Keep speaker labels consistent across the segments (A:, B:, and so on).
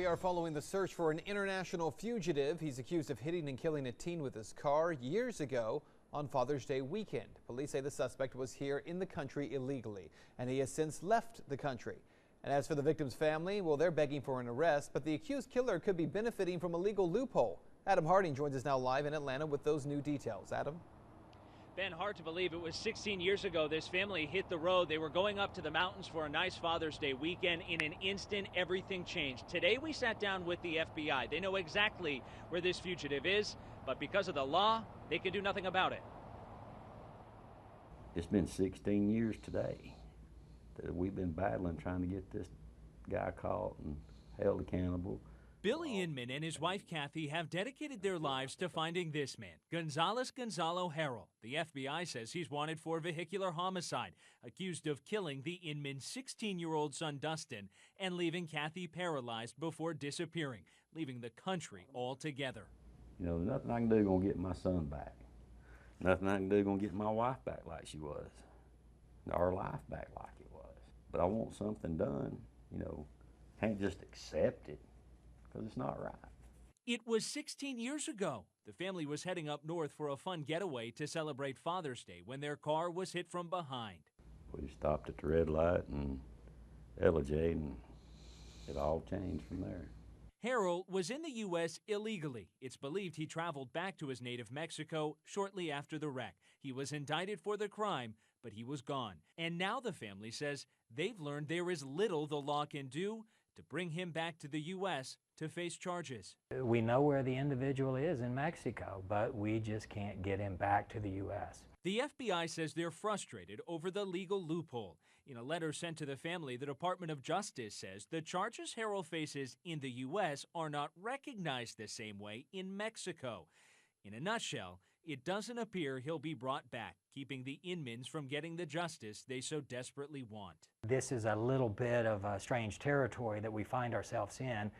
A: we are following the search for an international fugitive. He's accused of hitting and killing a teen with his car years ago on Father's Day weekend. Police say the suspect was here in the country illegally, and he has since left the country. And as for the victim's family, well, they're begging for an arrest, but the accused killer could be benefiting from a legal loophole. Adam Harding joins us now live in Atlanta with those new details. Adam?
B: Ben, hard to believe it was 16 years ago this family hit the road. They were going up to the mountains for a nice Father's Day weekend. In an instant, everything changed. Today, we sat down with the FBI. They know exactly where this fugitive is, but because of the law, they can do nothing about it.
C: It's been 16 years today that we've been battling trying to get this guy caught and held accountable.
B: Billy Inman and his wife Kathy have dedicated their lives to finding this man, Gonzales Gonzalo Harrell. The FBI says he's wanted for vehicular homicide, accused of killing the Inman's 16-year-old son Dustin and leaving Kathy paralyzed before disappearing, leaving the country altogether.
C: You know, nothing I can do gonna get my son back. Nothing I can do gonna get my wife back like she was, our life back like it was. But I want something done, you know, can't just accept it, because it's not right.
B: It was 16 years ago. The family was heading up north for a fun getaway to celebrate Father's Day when their car was hit from behind.
C: We stopped at the red light and LJ, and it all changed from there.
B: Harrell was in the U.S. illegally. It's believed he traveled back to his native Mexico shortly after the wreck. He was indicted for the crime, but he was gone. And now the family says they've learned there is little the law can do to bring him back to the U.S. to face charges.
D: We know where the individual is in Mexico, but we just can't get him back to the U.S.
B: The FBI says they're frustrated over the legal loophole. In a letter sent to the family, the Department of Justice says the charges Harrell faces in the U.S. are not recognized the same way in Mexico. In a nutshell, it doesn't appear he'll be brought back, keeping the Inmans from getting the justice they so desperately want.
D: This is a little bit of a strange territory that we find ourselves in.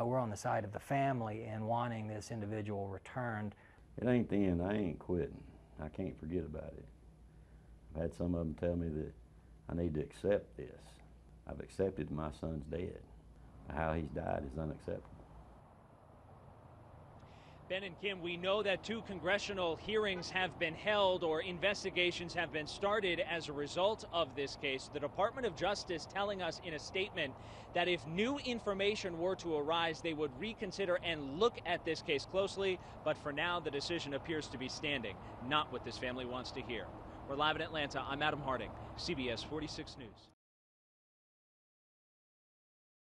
D: We're on the side of the family and wanting this individual returned.
C: It ain't the end. I ain't quitting. I can't forget about it. I've had some of them tell me that I need to accept this. I've accepted my son's dead. How he's died is unacceptable.
B: Ben and Kim, we know that 2 congressional hearings have been held or investigations have been started as a result of this case. The Department of Justice telling us in a statement that if new information were to arise, they would reconsider and look at this case closely. But for now, the decision appears to be standing, not what this family wants to hear. We're live in Atlanta. I'm Adam Harding, CBS 46 News.